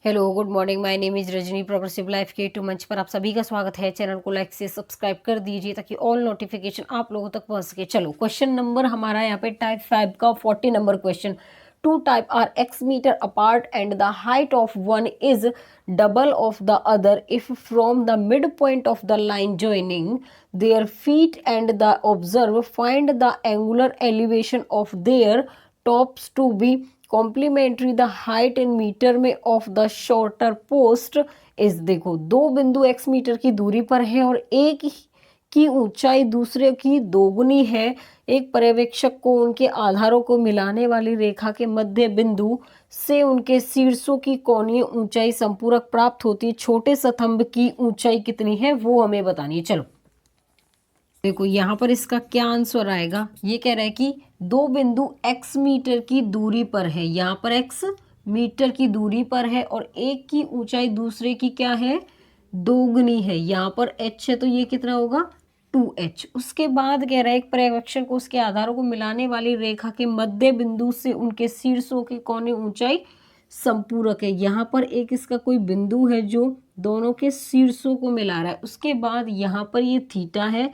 Hello good morning, my name is Rajni. Progressive life के to मंच पर आप सभी का स्वागत है। चैनल को लाइक से सब्सक्राइब कर दीजिए ताकि ऑल नोटिफिकेशन आप लोगों तक पहुंच सके। चलो क्वेश्चन नंबर हमारा यहाँ पे टाइप 5 का 40 number question. Two type are x metre apart and the height of one is double of the other if from the mid point of the line joining their feet and the observe find the angular elevation of their tops to be complementary the height in metre में of the shorter post is. देखो दो बिंदु x metre की दूरी पर है और एक की ऊंचाई दूसरे की दोगुनी है। एक पर्यवेक्षक को उनके आधारों को मिलाने वाली रेखा के मध्य बिंदु से उनके शीर्षों की कोणीय ऊंचाई संपूरक प्राप्त होती है। छोटे स्तंभ की ऊंचाई कितनी है वो हमें बतानी है। चलो देखो यहाँ पर इसका क्या आंसर आएगा। ये कह रहा है कि दो बिंदु x मीटर की दूरी पर है, यहाँ पर x मीटर की दूरी पर है और एक की ऊंचाई दूसरे की क्या है, दोगुनी है। यहाँ पर h है तो ये कितना होगा 2h। उसके बाद कह रहा है एक पर्यवेक्षक को उसके आधारों को मिलाने वाली रेखा के मध्य बिंदु से उनके शीर्षों की कोणीय ऊंचाई संपूरक है। यहाँ पर एक इसका कोई बिंदु है जो दोनों के शीर्षों को मिला रहा है। उसके बाद यहाँ पर ये थीटा है,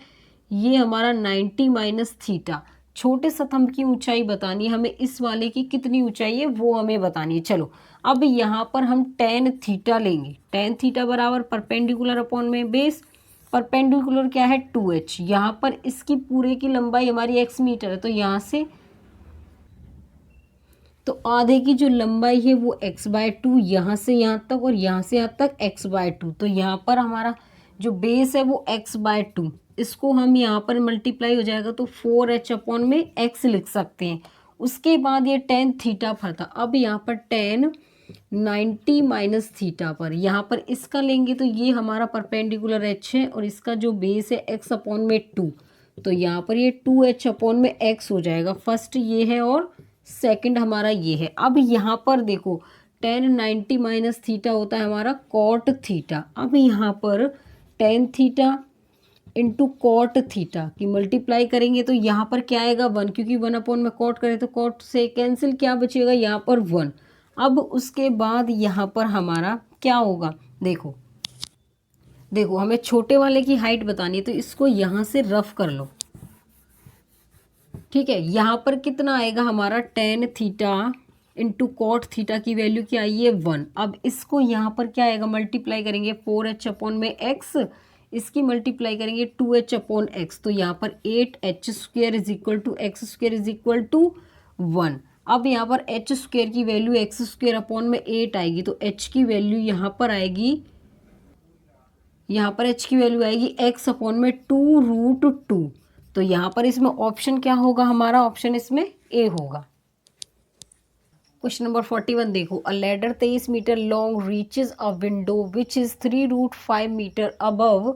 ये हमारा 90 माइनस थीटा। छोटे स्तंभ की ऊंचाई बतानी है हमें, इस वाले की कितनी ऊंचाई है वो हमें बतानी है। चलो अब यहाँ पर हम टेन थीटा लेंगे। टेन थीटा बराबर परपेंडिकुलर अपॉन में बेस। परपेंडिकुलर क्या है 2h। यहाँ पर इसकी पूरे की लंबाई हमारी x मीटर है तो यहाँ से तो आधे की जो लंबाई है वो x/2, यहाँ से यहाँ तक और यहाँ से यहाँ तक x/2। तो यहाँ पर हमारा जो बेस है वो x/2, इसको हम यहाँ पर मल्टीप्लाई हो जाएगा तो 4h अपॉन में x लिख सकते हैं। उसके बाद ये टेन थीटा पर था, अब यहाँ पर टेन 90 माइनस थीटा पर यहाँ पर इसका लेंगे तो ये हमारा परपेंडिकुलर h है और इसका जो बेस है x अपॉन में 2, तो यहाँ पर ये 2h अपॉन में x हो जाएगा। फर्स्ट ये है और सेकंड हमारा ये है। अब यहाँ पर देखो टेन 90 माइनस थीटा होता है हमारा कॉट थीटा। अब यहाँ पर tan theta into cot theta की मल्टीप्लाई करेंगे तो यहाँ पर क्या आएगा 1, क्योंकि 1 अपॉन में कॉट करें तो कॉट से कैंसिल क्या बचेगा यहाँ पर 1। अब उसके बाद यहाँ पर हमारा क्या होगा, देखो देखो हमें छोटे वाले की हाइट बतानी है तो इसको यहाँ से रफ कर लो। ठीक है, यहाँ पर कितना आएगा हमारा tan theta into cot theta की वैल्यू क्या आई है 1। अब इसको यहाँ पर क्या आएगा मल्टीप्लाई करेंगे 4h अपॉन में x, इसकी मल्टीप्लाई करेंगे 2h अपॉन x, तो यहाँ पर 8h square is equal to x square is equal to 1। अब यहाँ पर h स्क्वेयर की वैल्यू x स्क्वेयर अपॉन में 8 आएगी तो h की वैल्यू यहाँ पर आएगी, यहाँ पर h की वैल्यू आएगी x अपॉन में 2√2। तो यहाँ पर इसमें ऑप्शन क्या होगा हमारा, ऑप्शन इसमें ए होगा। क्वेश्चन नंबर 41 देखो, a ladder 23 metre long reaches a window which is 3√5 metre above.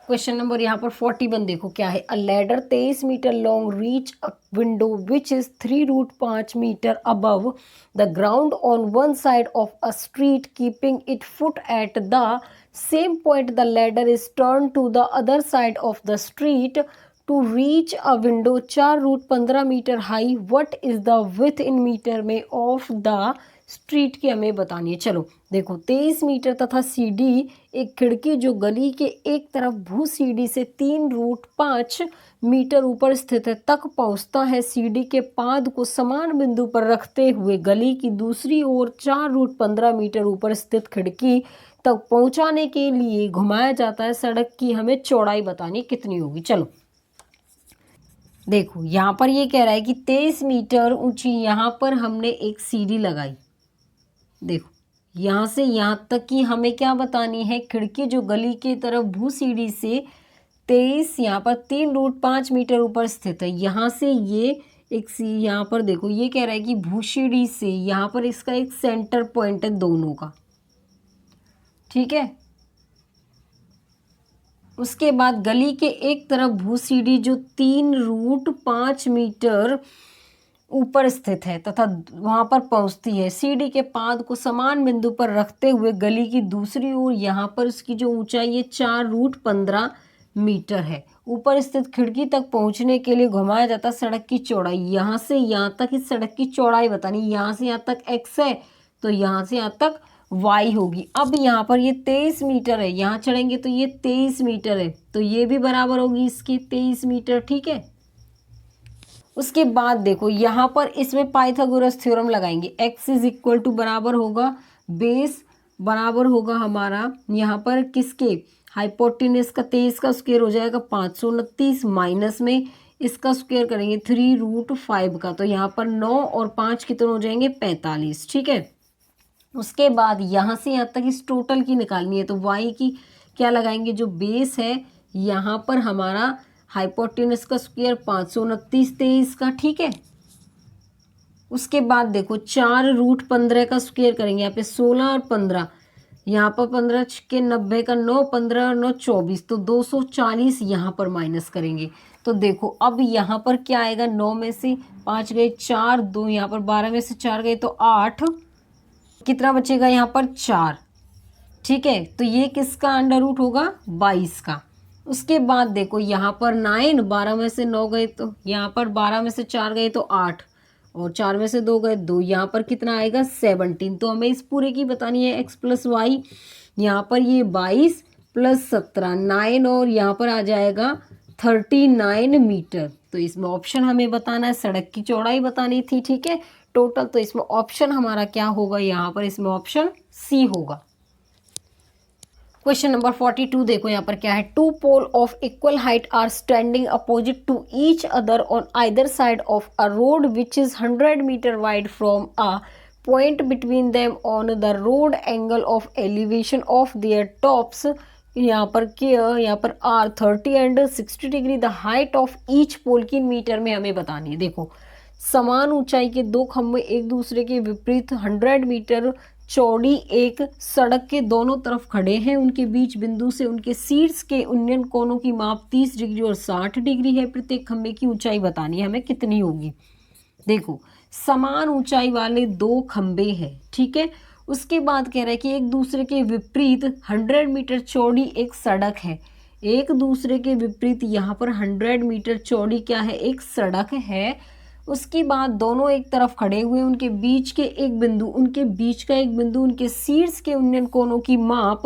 Question number यहाँ पर 41 देखो क्या है, a ladder 23 metre long reach a window which is 3√5 metre above the ground on one side of a street keeping it foot at the same point the ladder is turn to the other side of the street to reach a window 4√15 metre high. What is the width metre में of the street की हमें बतानी है। चलो देखो 23 metre तथा CD एक खिड़की जो गली के एक तरफ भू सीडी से 3√5 मीटर ऊपर स्थित है तक पहुंचता है। सीडी के पाद को समान बिंदु पर रखते हुए गली की दूसरी ओर 4√15 मीटर ऊपर स्थित खिड़की तक पहुंचाने के लिए घुमाया जाता है। सड़क की हमें चौड़ाई बतानी कितनी होगी। चलो देखो यहाँ पर ये कह रहा है कि 23 मीटर ऊंची यहाँ पर हमने एक सीढ़ी लगाई। देखो यहाँ से यहाँ तक की हमें क्या बतानी है, खिड़की जो गली की तरफ भू सीढ़ी से 23 यहाँ पर 3√5 मीटर ऊपर स्थित है। यहाँ से ये एक यहाँ पर देखो ये कह रहा है कि भू सीढ़ी से यहाँ पर इसका एक सेंटर पॉइंट है दोनों का। ठीक है, उसके बाद गली के एक तरफ भू सीढ़ी जो 3√5 मीटर ऊपर स्थित है तथा वहां पर पहुंचती है। सीढ़ी के पाद को समान बिंदु पर रखते हुए गली की दूसरी ओर यहाँ पर इसकी जो ऊंचाई है 4√15 मीटर है। ऊपर स्थित खिड़की तक पहुंचने के लिए घुमाया जाता सड़क की चौड़ाई। यहाँ से यहाँ तक इस सड़क की चौड़ाई बतानी, यहाँ से यहाँ तक x है तो यहाँ से यहाँ तक y होगी। अब यहाँ पर ये 23 मीटर है, यहाँ चढ़ेंगे तो ये 23 मीटर है, तो ये भी बराबर होगी इसके 23 मीटर, ठीक है। उसके बाद देखो यहाँ पर इसमें पाइथागोरस थ्योरम लगाएंगे। x इज इक्वल टू बराबर होगा बेस बराबर होगा हमारा यहाँ पर किसके, हाइपोटेनस का 23 का स्क्वायर हो जाएगा 529, माइनस में इसका स्क्वायर करेंगे 3√5 का, तो यहाँ पर 9 और 5 कितने हो जाएंगे 45, ठीक है। उसके बाद यहाँ से यहाँ तक इस टोटल की निकालनी है, तो y की क्या लगाएंगे, जो बेस है यहाँ पर हमारा हाइपोटेनस का स्क्वायर 529 23 का, ठीक है। उसके बाद देखो 4√15 का स्क्वायर करेंगे, यहाँ पे 16 और 15, यहाँ पर 15 के 90 का 9, 15 और 9 24, तो 240 यहाँ पर माइनस करेंगे। तो देखो अब यहाँ पर क्या आएगा, 9 में से 5 गए 4, 2 यहाँ पर 12 में से 4 गए तो 8, कितना बचेगा यहाँ पर 4, ठीक है। तो ये किसका अंडर रूट होगा 22 का। उसके बाद देखो यहाँ पर 9, 12 में से 9 गए तो यहाँ पर 12 में से 4 गए तो 8, और 4 में से 2 गए 2, यहाँ पर कितना आएगा 17। तो हमें इस पूरे की बतानी है x प्लस वाई, यहाँ पर ये 22 प्लस 17 9, और यहाँ पर आ जाएगा 39 मीटर। तो इसमें ऑप्शन हमें बताना है, सड़क की चौड़ाई बतानी थी, ठीक है, टोटल। तो इसमें ऑप्शन हमारा क्या होगा, यहाँ पर इसमें ऑप्शन सी होगा। क्वेश्चन नंबर 42 देखो यहाँ पर क्या है, 2 pole of equal height are standing opposite to each other on either side of a road which is 100 metre wide from a point between them on the road angle of elevation of their tops, यहाँ पर are 30 and 60 degree, the height of each pole की metre में हमें बतानी है। देखो समान ऊंचाई के दो खंभे एक दूसरे के विपरीत 100 मीटर चौड़ी एक सड़क के दोनों तरफ खड़े हैं, उनके बीच बिंदु से उनके शीर्ष के उन्नयन कोणों की माप 30 डिग्री और 60 डिग्री है। प्रत्येक खंभे की ऊंचाई बतानी है हमें कितनी होगी। देखो समान ऊंचाई वाले दो खंभे हैं, ठीक है। उसके बाद कह रहा है कि एक दूसरे के विपरीत 100 मीटर चौड़ी एक सड़क है, एक दूसरे के विपरीत यहाँ पर 100 मीटर चौड़ी क्या है, एक सड़क है। उसके बाद दोनों एक तरफ खड़े हुए, उनके बीच का एक बिंदु, उनके शीर्ष के उन्नयन कोणों की माप,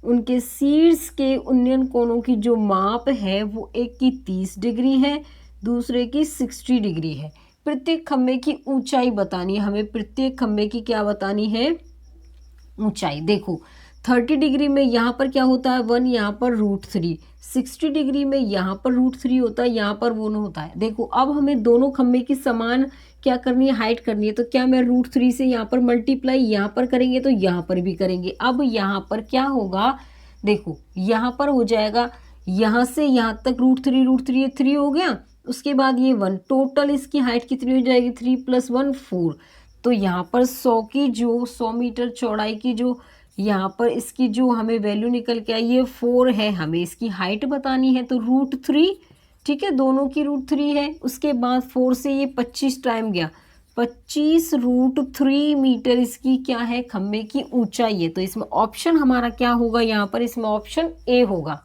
उनके शीर्ष के उन्नयन कोणों की जो माप है वो एक की 30 डिग्री है, दूसरे की 60 डिग्री है। प्रत्येक खंभे की ऊंचाई बतानी है हमें, प्रत्येक खंभे की क्या बतानी है, ऊंचाई। देखो 30 डिग्री में यहाँ पर क्या होता है 1, यहाँ पर √3, 60 डिग्री में यहाँ पर √3 होता है, यहाँ पर 1 होता है। देखो अब हमें दोनों खंभे की समान क्या करनी है, हाइट करनी है, तो क्या मैं √3 से यहाँ पर मल्टीप्लाई यहाँ पर करेंगे तो यहाँ पर भी करेंगे। अब यहाँ पर क्या होगा, देखो यहाँ पर हो जाएगा यहाँ से यहाँ तक √3 3 हो गया, उसके बाद ये 1, टोटल इसकी हाइट कितनी हो जाएगी 3 + 1 4। तो यहाँ पर 100 मीटर चौड़ाई की जो यहाँ पर इसकी जो हमें वैल्यू निकल के आई ये 4 है, हमें इसकी हाइट बतानी है तो √3, ठीक है, दोनों की √3 है। उसके बाद 4 से ये 25 टाइम गया, 25 √3 मीटर इसकी क्या है, खंभे की ऊंचाई है। तो इसमें ऑप्शन हमारा क्या होगा, यहाँ पर इसमें ऑप्शन ए होगा।